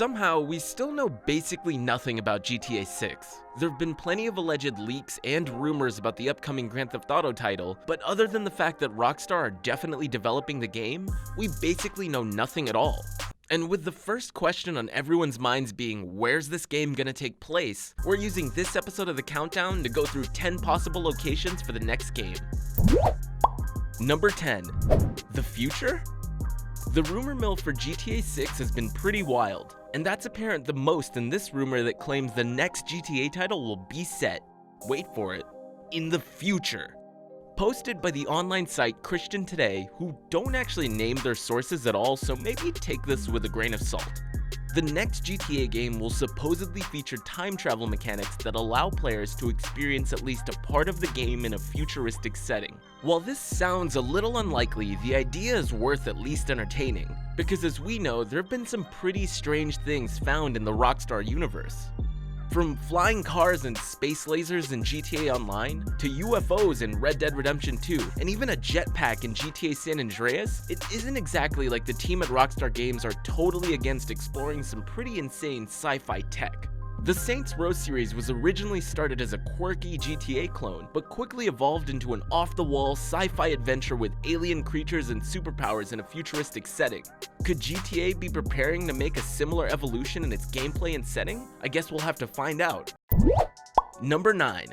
somehow, we still know basically nothing about GTA 6. There have been plenty of alleged leaks and rumors about the upcoming Grand Theft Auto title, but other than the fact that Rockstar are definitely developing the game, we basically know nothing at all. And with the first question on everyone's minds being, where's this game gonna take place, we're using this episode of the countdown to go through 10 possible locations for the next game. Number 10. The future? The rumor mill for GTA 6 has been pretty wild, and that's apparent the most in this rumor that claims the next GTA title will be set, wait for it, in the future. Posted by the online site Christian Today, who don't actually name their sources at all, so maybe take this with a grain of salt. The next GTA game will supposedly feature time travel mechanics that allow players to experience at least a part of the game in a futuristic setting. While this sounds a little unlikely, the idea is worth at least entertaining, because as we know, there have been some pretty strange things found in the Rockstar universe. From flying cars and space lasers in GTA Online, to UFOs in Red Dead Redemption 2, and even a jetpack in GTA San Andreas, it isn't exactly like the team at Rockstar Games are totally against exploring some pretty insane sci-fi tech. The Saints Row series was originally started as a quirky GTA clone, but quickly evolved into an off-the-wall sci-fi adventure with alien creatures and superpowers in a futuristic setting. Could GTA be preparing to make a similar evolution in its gameplay and setting? I guess we'll have to find out. Number 9.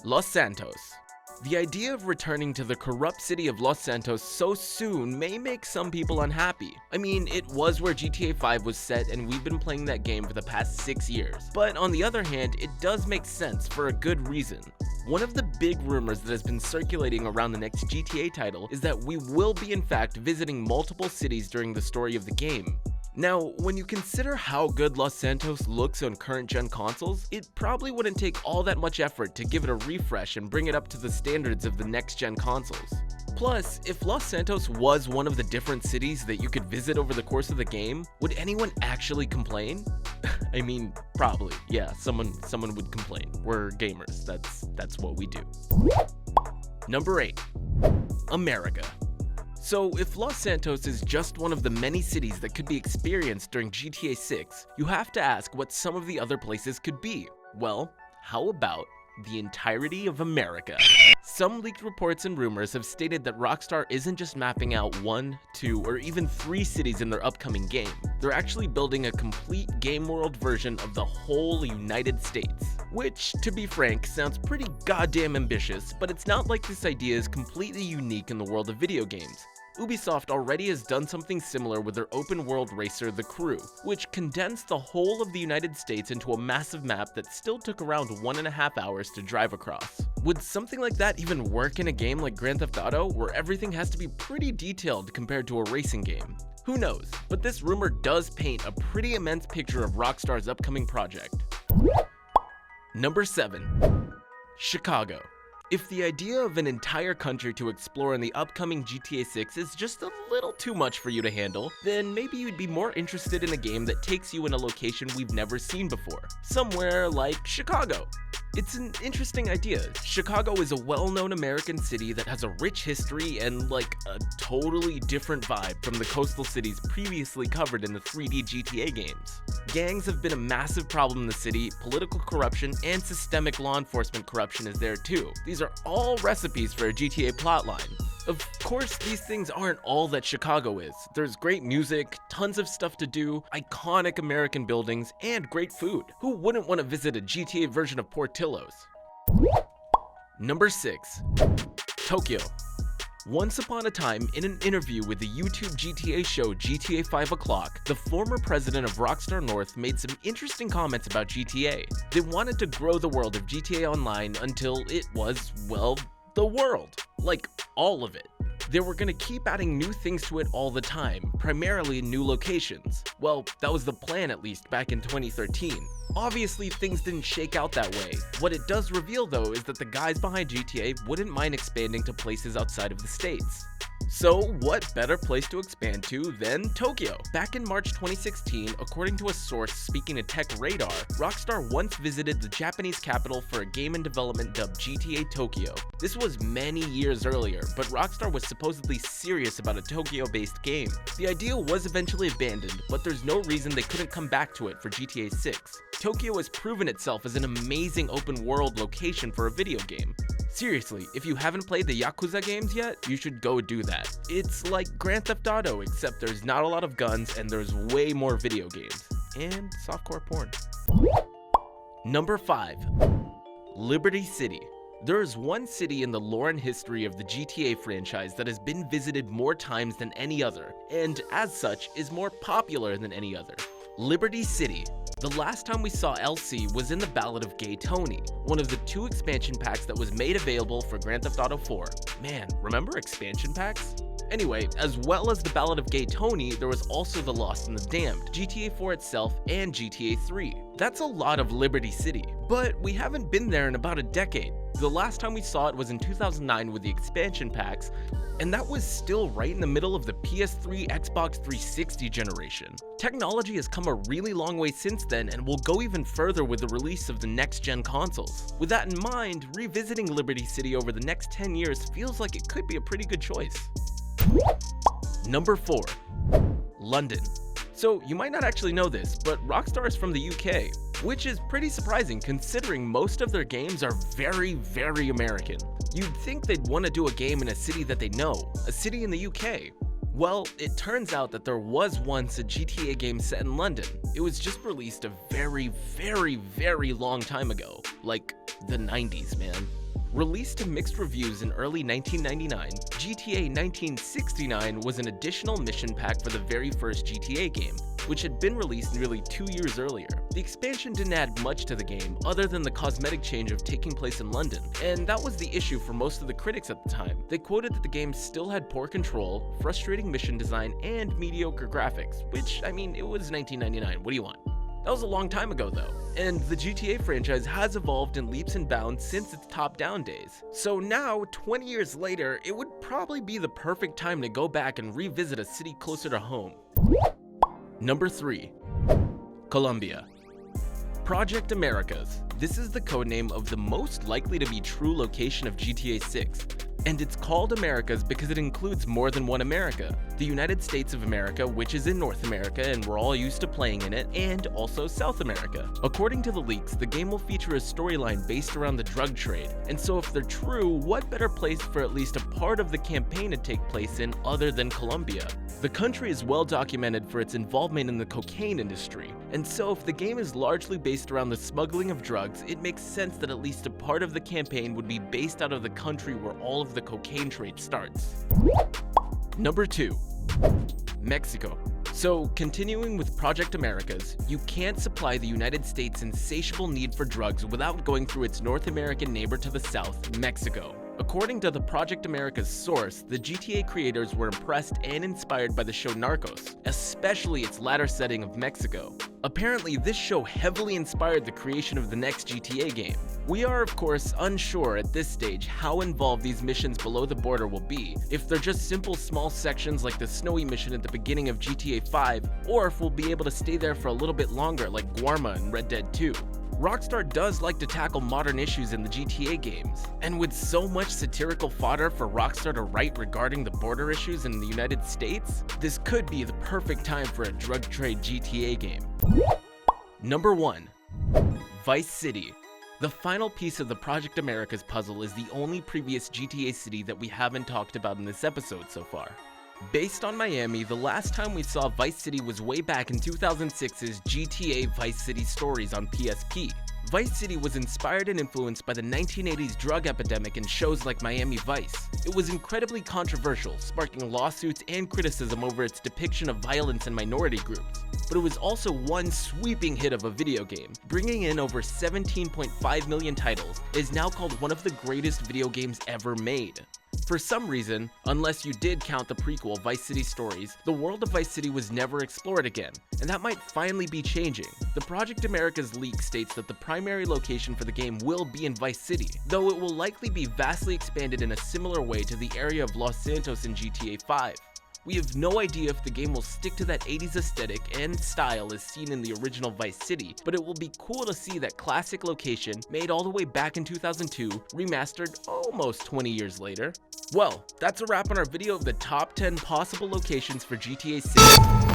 Los Santos. The idea of returning to the corrupt city of Los Santos so soon may make some people unhappy. I mean, it was where GTA 5 was set and we've been playing that game for the past 6 years. But on the other hand, it does make sense for a good reason. One of the big rumors that has been circulating around the next GTA title is that we will be in fact visiting multiple cities during the story of the game. Now, when you consider how good Los Santos looks on current-gen consoles, it probably wouldn't take all that much effort to give it a refresh and bring it up to the standards of the next-gen consoles. Plus, if Los Santos was one of the different cities that you could visit over the course of the game, would anyone actually complain? I mean, probably, yeah, someone would complain. We're gamers, that's what we do. Number 8. America. So if Los Santos is just one of the many cities that could be experienced during GTA 6, you have to ask what some of the other places could be. Well, how about the entirety of America? Some leaked reports and rumors have stated that Rockstar isn't just mapping out 1, 2, or even 3 cities in their upcoming game. They're actually building a complete game world version of the whole United States. Which, to be frank, sounds pretty goddamn ambitious, but it's not like this idea is completely unique in the world of video games. Ubisoft already has done something similar with their open world racer The Crew, which condensed the whole of the United States into a massive map that still took around 1.5 hours to drive across. Would something like that even work in a game like Grand Theft Auto, where everything has to be pretty detailed compared to a racing game? Who knows, but this rumor does paint a pretty immense picture of Rockstar's upcoming project. Number 7. Chicago. If the idea of an entire country to explore in the upcoming GTA 6 is just a little too much for you to handle, then maybe you'd be more interested in a game that takes you in a location we've never seen before. Somewhere like Chicago. It's an interesting idea. Chicago is a well-known American city that has a rich history and like a totally different vibe from the coastal cities previously covered in the 3D GTA games. Gangs have been a massive problem in the city, political corruption and systemic law enforcement corruption is there too. These are all recipes for a GTA plotline. Of course, these things aren't all that Chicago is. There's great music, tons of stuff to do, iconic American buildings, and great food. Who wouldn't want to visit a GTA version of Portillo's? Number 6. Tokyo. Once upon a time, in an interview with the YouTube GTA show GTA 5 O'Clock, the former president of Rockstar North made some interesting comments about GTA. They wanted to grow the world of GTA Online until it was, well, the world. Like, all of it. They were gonna keep adding new things to it all the time, primarily new locations. Well, that was the plan at least back in 2013. Obviously, things didn't shake out that way. What it does reveal though is that the guys behind GTA wouldn't mind expanding to places outside of the States. So what better place to expand to than Tokyo? Back in March 2016, according to a source speaking to Tech Radar, Rockstar once visited the Japanese capital for a game in development dubbed GTA Tokyo. This was many years earlier, but Rockstar was supposedly serious about a Tokyo-based game. The idea was eventually abandoned, but there's no reason they couldn't come back to it for GTA 6. Tokyo has proven itself as an amazing open-world location for a video game. Seriously, if you haven't played the Yakuza games yet, you should go do that. It's like Grand Theft Auto, except there's not a lot of guns and there's way more video games. And softcore porn. Number 5. Liberty City. There is one city in the lore and history of the GTA franchise that has been visited more times than any other, and as such, is more popular than any other. Liberty City. The last time we saw LC was in the Ballad of Gay Tony, one of the 2 expansion packs that was made available for Grand Theft Auto 4. Man, remember expansion packs? Anyway, as well as the Ballad of Gay Tony, there was also The Lost and the Damned, GTA 4 itself, and GTA 3. That's a lot of Liberty City, but we haven't been there in about a decade. The last time we saw it was in 2009 with the expansion packs, and that was still right in the middle of the PS3, Xbox 360 generation. Technology has come a really long way since then and will go even further with the release of the next-gen consoles. With that in mind, revisiting Liberty City over the next 10 years feels like it could be a pretty good choice. Number 4. London. So you might not actually know this, but Rockstar is from the UK, which is pretty surprising considering most of their games are very, very American. You'd think they'd want to do a game in a city that they know, a city in the UK. Well, it turns out that there was once a GTA game set in London. It was just released a very, very, very long time ago, like the 90s, man. Released to mixed reviews in early 1999, GTA 1969 was an additional mission pack for the very first GTA game, which had been released nearly 2 years earlier. The expansion didn't add much to the game other than the cosmetic change of taking place in London, and that was the issue for most of the critics at the time. They quoted that the game still had poor control, frustrating mission design, and mediocre graphics, which, I mean, it was 1999, what do you want? That was a long time ago though, and the GTA franchise has evolved in leaps and bounds since its top-down days. So now, 20 years later, it would probably be the perfect time to go back and revisit a city closer to home. Number 3. Colombia. Project Americas. This is the codename of the most likely to be true location of GTA 6. And it's called Americas because it includes more than one America. The United States of America, which is in North America and we're all used to playing in it, and also South America. According to the leaks, the game will feature a storyline based around the drug trade, and so if they're true, what better place for at least a part of the campaign to take place in other than Colombia? The country is well documented for its involvement in the cocaine industry, and so if the game is largely based around the smuggling of drugs, it makes sense that at least a part of the campaign would be based out of the country where all of the cocaine trade starts. Number 2. Mexico. So, continuing with Project Americas, you can't supply the United States' insatiable need for drugs without going through its North American neighbor to the south, Mexico. According to the Project Americas source, the GTA creators were impressed and inspired by the show Narcos, especially its latter setting of Mexico. Apparently, this show heavily inspired the creation of the next GTA game. We are, of course, unsure at this stage how involved these missions below the border will be, if they're just simple small sections like the snowy mission at the beginning of GTA 5, or if we'll be able to stay there for a little bit longer like Guarma in Red Dead 2. Rockstar does like to tackle modern issues in the GTA games, and with so much satirical fodder for Rockstar to write regarding the border issues in the United States, this could be the perfect time for a drug trade GTA game. Number 1. Vice City. The final piece of the Project Americas puzzle is the only previous GTA city that we haven't talked about in this episode so far. Based on Miami, the last time we saw Vice City was way back in 2006's GTA Vice City Stories on PSP. Vice City was inspired and influenced by the 1980s drug epidemic in shows like Miami Vice. It was incredibly controversial, sparking lawsuits and criticism over its depiction of violence in minority groups. But it was also one sweeping hit of a video game, bringing in over 17.5 million titles. It is now called one of the greatest video games ever made. For some reason, unless you did count the prequel Vice City Stories, the world of Vice City was never explored again, and that might finally be changing. The Project America's leak states that the primary location for the game will be in Vice City, though it will likely be vastly expanded in a similar way to the area of Los Santos in GTA 5. We have no idea if the game will stick to that 80s aesthetic and style as seen in the original Vice City, but it will be cool to see that classic location, made all the way back in 2002, remastered almost 20 years later. Well, that's a wrap on our video of the top 10 possible locations for GTA 6.